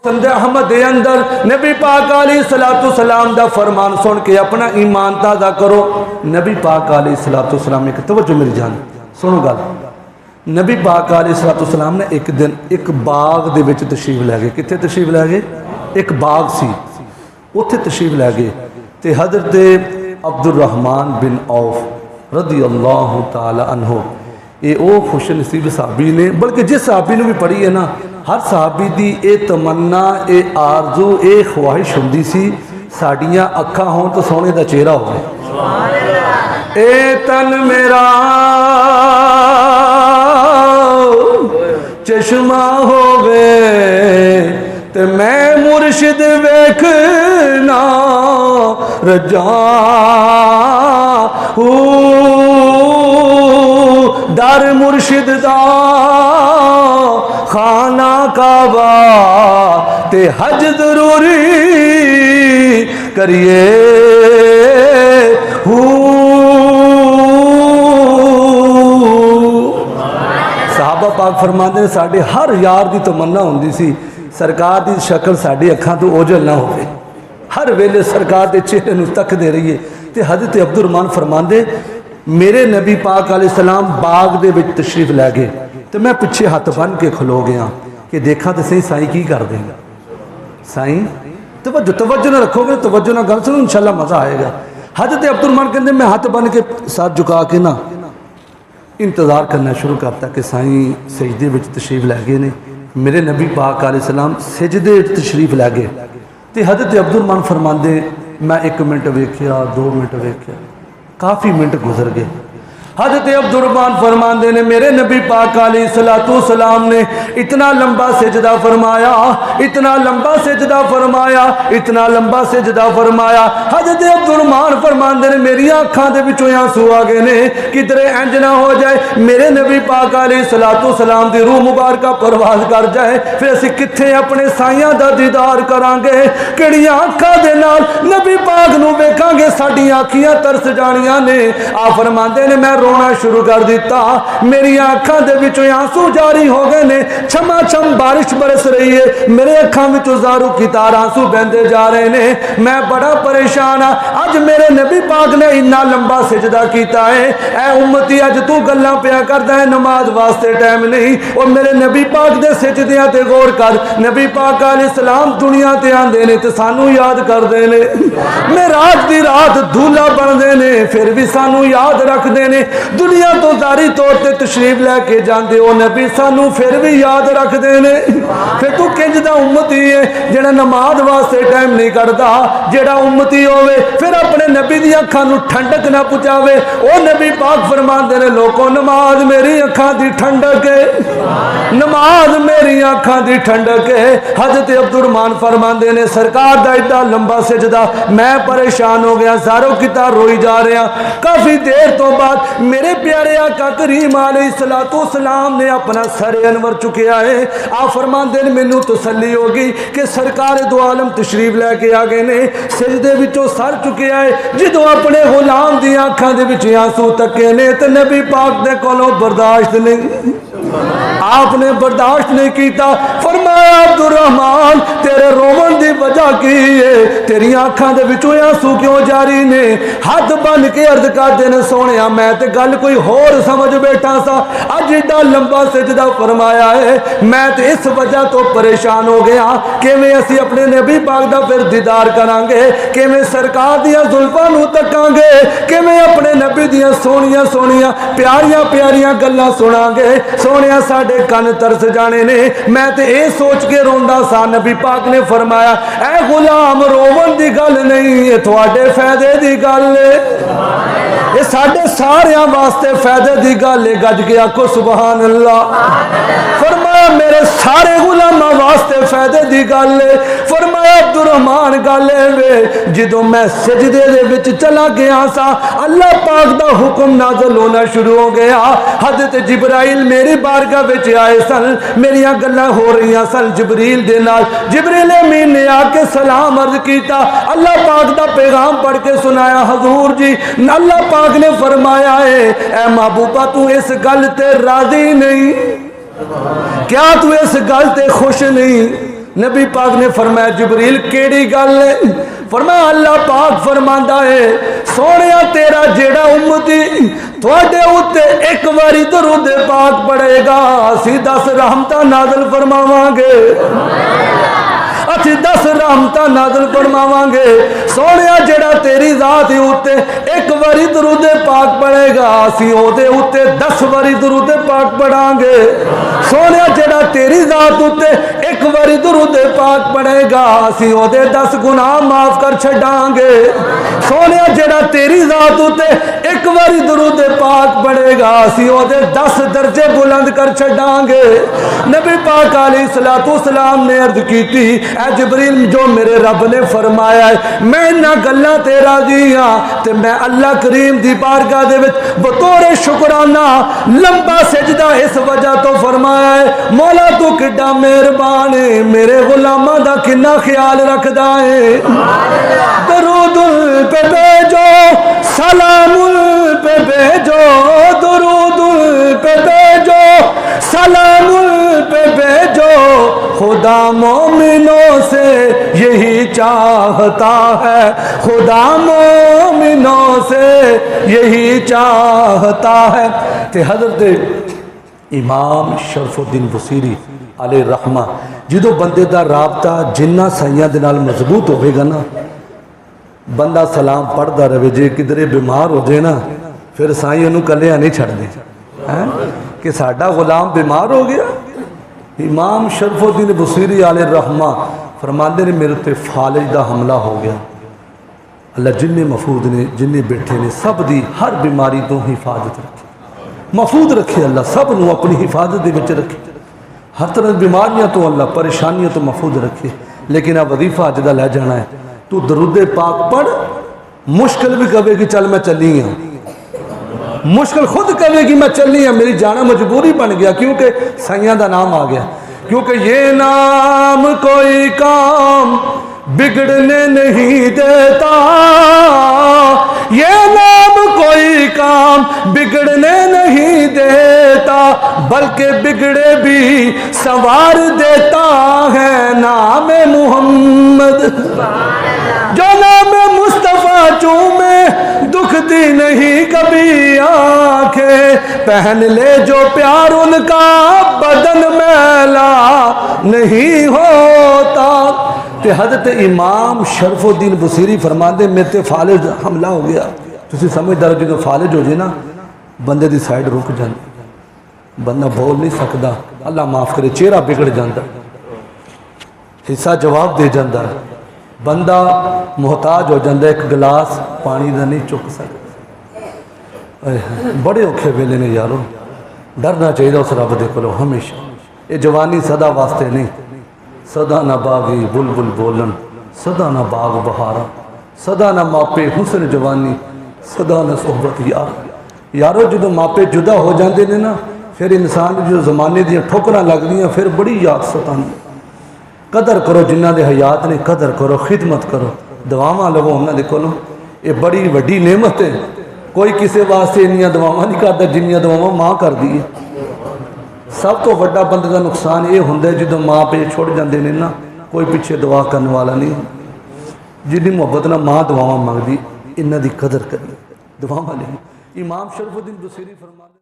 संदे अहमद दे अंदर नबी पाक अलैहिस्सलातु सलाम दा फरमान सुन के अपना ईमान ताज़ा करो। नबी पाक अलैहिस्सलातु सलाम एक तवज्जो मेरी जान सुनो गल। नबी पाक अलैहिस्सलातु सलाम ने एक दिन एक बाग दे विच तशरीफ लै गए। कित्थे तशरीफ लै गए? एक बाग सी, उत्थे तशरीफ लै गए। ते हज़रत अब्दुर्रहमान बिन औफ रज़ी अल्लाह तआला अन्हु ये वो खुश नसीब सहाबी ने, बल्कि जिस सहाबी ने भी पढ़ी है ना, हर सहाबी की ये तमन्ना, ये आरजू, ये ख्वाहिश होंदी सी साड़ियाँ अखा हों तो सोने का चेहरा हो। ए तन मेरा चश्मा होवे ते मैं मुर्शिद वेखना रजा दर मुर्शिद दा खाना काबा ते हज जरूरी करिए साहबा पाक फरमाते हैं साढ़े हर यार की तमन्ना होंदी सी सरकार की शक्ल साड़ी अखां तो ओझल ना हो, हर वेले सरकार के चेहरे नूं तकदे रहिए। ते हज़रत अब्दुर्रहमान फरमांदे मेरे नबी पाक अलैहिस्सलाम बाग दे विच तशरीफ लै गए तो मैं पिछे हथ बन के खलो गया कि देखा तो सही साईं की कर देंगे। साईं तवज्जो तवज्जो ना रखोगे, तवज्जो ना गल सुनो, इंशाअल्लाह मज़ा आएगा। हज़रत अब्दुर्रहमान कहते मैं हथ बन के सर झुका के ना इंतज़ार करना शुरू करता कि साईं सजदे विच तशरीफ लै गए ने। मेरे नबी पाक अलैहिस्सलाम सजदे तशरीफ लै गए तो हज़रत अब्दुर्रहमान फरमांदे मैं 1 मिनट वेख्या, 2 मिनट वेख्या, काफ़ी मिनट गुजर गए। हज़रत अब्दुर्रहमान फरमांदे ने मेरे नबी पाक अलैहिस्सलातु सलाम ने इतना लंबा सजदा फरमाया, इतना लंबा सजदा फरमाया, इतना लंबा सजदा फरमाया। हज़रत अब्दुर्रहमान फरमांदे ने मेरी अखां दे विचों आंसू आ गए ने, किधरे इंज ना हो जाए मेरे नबी पाक अलैहिस्सलातु सलाम दी रूह मुबारक परवाज कर जाए, फिर असीं कित्थे अपने साइयां दा दीदार करांगे, किहड़ियां अखां दे नाल नबी पाक नूं वेखांगे, साडीआं अखियां तरस जाणियां ने। आ फरमांदे ने मैं रोना शुरू कर दिता, मेरी अखां दे विचों आंसू जारी हो गए ने, छमा छम बारिश बरस रही है, मेरे अखां विचों ज़ारू की तार आंसू बहते जा रहे ने, मैं बड़ा परेशान हाँ। अज मेरे नबी पाक ने इन्ना लंबा सजदा किया है, ऐ उम्मती अज तू गल्लां पिया करदा है, नमाज वास्ते टाइम नहीं। और मेरे नबी पाक दे सजदियां ते गौर कर, नबी पाक अलैहिस्सलाम दुनिया ते आंदे ने ते सानू याद करदे ने, मेराज दी रात दूल्हा बनदे ने फिर भी सानू याद रखदे ने, दुनिया तो जारी तौर पर तशरीफ लैके जाते हो नबी सानू फिर भी याद रखते हैं। फिर तू किंज दा उम्मती है जेड़ा नमाज वास्ते टाइम नहीं करता, जेड़ा उम्मती होवे फिर अपने नबी दी अखां नू ठंडक ना पहुंचावे। ओ नबी पाक फरमाते हैं लोगों नमाज मेरी अखां दी ठंडक है, नमाज मेरी अखां दी ठंडक है। हज़रत अब्दुर्रहमान फरमाते हैं सरकार दा इतना लंबा सजदा मैं परेशान हो गया, ज़ारो किता रोई जा रहा। काफ़ी देर तो बाद मेरे प्यारे आका करीम अलैहिस्सलातु सलाम ने अपना सर अनवर चुकया है। आ फरमांदे ने मैनू तसल्ली हो गई कि सरकार दो आलम तशरीफ लैके आ गए ने, सजदे विचों सर चुकया है। जदों अपने गुलाम दी आंखां दे विच आंसू तके ने ते नबी पाक दे कोलों बर्दाश्त नहीं, आपने बर्दाश्त नहीं किया। फरमाया अब्दुर्रहमान तेरे रोवन की वजह की है, तेरी आंखां दे विचों आंसू क्यों जारी ने? हाथ बन के अर्ज करते ने सोने मैं तो गल कोई होर समझ बैठा सा, अज एडा लंबा सजदा फरमाया है, मैं तो इस वजह तो परेशान हो गया किवें असीं अपने नबी पाक दा फिर दीदार करांगे, किवें सरकार दियां जुल्फां नूं तकांगे, किवें अपने नबी दियां सोहणियां सोहणियां प्यारियां प्यारियां गल्लां सुनांगे। सोहणिया साडे कन तरस जाने ने। मैं तो ये सोच के रोंदा सा, नबी पाक ने फरमाया ऐ गुलाम रोवन दी गल नहीं, ये तुहाडे फायदे दी गल है, ये साडे सारियां वास्ते फायदे दी गल है। गज के आखो सुभान अल्लाह। फरमाया मेरे सारे गुलामां वास्ते फायदे दी गल है। फरमाया अब्दुर्रहमान गल वे जदों मैं सजदे दे विच चला गया सा, अल्लाह पाक दा हुक्म नाज़िल होना शुरू हो गया। हज़रत जिब्राइल मेरी बारगाह विच आए सन, मेरियां गल्लां हो रही सन जिब्रील दे नाल। जिब्रील अमीन ने आके सलाम अर्ज किया, अल्लाह पाक दा पैगाम पढ़ के सुनाया। हजूर जी अल्लाह पाक ने फरमाया है ऐ महबूबा तू इस गल ते राजी नहीं, क्या तू इस गल ते खुश नहीं? नबी पाक ने फरमाया जिबरील केड़ी गल है? फरमाया अल्लाह पाक फरमांदा है सोहणिया तेरा जेड़ा उम्मती थोड़े उत्ते एक बारी दरूद पाक पढ़ेगा असी 10 रहमतां नाज़िल फरमावांगे, असी 10 रहमतां नाज़िल फरमावांगे। सोहणिया जेड़ा तेरी जात उत्ते एक बारी दरूद पाक पढ़ेगा असी ओदे उत्ते 10 बारी दरूद पाक पढ़ांगे। सोहणिया जेड़ा तेरी जात उत्ते एक बारी दरूद पाक पढ़ेगा असी ओदे 10 गुनाह माफ कर छड़ांगे। सोहणिया जेड़ा तेरी जात उत्ते एक बारी दरूद पाक पढ़ेगा असी ओदे 10 दर्जे बुलंद कर छड़ांगे। नबी पाक अलैहिस्सलातु वस्सलाम ने अर्ज की थी ऐ जिबरील जो मेरे रब ने फरमाया है मैं इन्हां गल्लां ते राज़ी हां ते मैं अल्लाह करीम दी बारगाह दे विच बतौर शुकराना लंबा सजदा इस वजह तो फरमाया है मौला तू किड्डा मेहरबान है मेरे गुलामां दा किन्ना ख्याल रखदा है। दरूदुल पे भेजो सलामुल पे भेजो दरूदुल पे भेजो सलामुल पे भेजो खुदा मोमिनों से यही चाहता है, खुदा मोमिनों से यही चाहता है। ते हज़रत इमाम शरफुद्दीन बुसीरी अलैहि रहमा जो बंदे का राबता जिन्ना साइयां दे नाल मजबूत होगा ना बंदा सलाम पढ़ता रहे जे किधरे बीमार हो जाए ना फिर साई उन्होंने कलिया नहीं छड़ते हैं कि साडा गुलाम बीमार हो गया। इमाम शरफुद्दीन बुसीरी अलैहि रहमा फरमाते ने मेरे ते फालिज का हमला हो गया। अल्लाह जिन्ने महफूज ने जिन्ने बैठे ने सब दी हर बीमारी तो हिफाजत रखे महफूज रखे अल्लाह सब नूं अपनी हिफाजत दे विच रखे हर तरह बीमारियां तो अल्लाह परेशानियों तो महफूज रखे। लेकिन आ वजीफा अज दा लै जाना है तू दरूदे पाक पढ़ मुश्किल भी कहेगी चल मैं चली हाँ मुश्किल खुद कहेगी मैं चलनी है मेरी जाना मजबूरी बन गया क्योंकि साइयां दा नाम आ गया क्योंकि ये नाम कोई काम बिगड़ने नहीं देता ये नाम कोई काम बिगड़ने नहीं देता बल्कि बिगड़े भी संवार देता है नाम मुहम्मद जो नाम मुस्तफ़ा चूमे दुखती नहीं कभी आंखें पहन ले जो प्यार उनका बदन मैला नहीं होता। ते हज़रत इमाम शरफुद्दीन बुसीरी फरमाते मेरे ते फालिज हमला हो गया। तुसी समझदार जो फालिज हो जाए ना बंदे दी साइड रुक जाती बंदा बोल नहीं सकता अल्लाह माफ़ करे चेहरा बिगड़ जाता हिस्सा जवाब दे जाता बंदा मुहताज हो जाता एक गिलास पानी का नहीं चुक सकता। बड़े औखे वेले ने यारो डरना चाहिए उस रब दे कोलों हमेशा। ये जवानी सदा वास्ते नहीं सदा ना बागी बुलबुल बोलन सदा ना बाग बहारा सदा ना मापे हुसन जवानी सदा ना सोहबत यार। यारो जो मापे जुदा हो जाते हैं ना फिर इंसान जो जमाने दी ठोकरां लगदियां फिर बड़ी याद सतांदी। कदर करो जिन्हां दे हयात ने कदर करो खिदमत करो दुआवां लवो उन्होंने कोलों ये बड़ी वड्डी नेमत है। कोई किसी वास्ते इन्नियां दुआवां नहीं करता जिन्नियां दुआवां मां कर दी है। सब तो वड्डा बंदे का नुकसान ये होंदा जो माँ पे छुड़ जाते हैं ना कोई पिछे दुआ करने वाला नहीं। जिन्नी मुहब्बत ना माँ दुआवां मंगदी इन्हां दी कदर करिए दुआवां लें। इमाम शरफुद्दीन बुसीरी फरमाते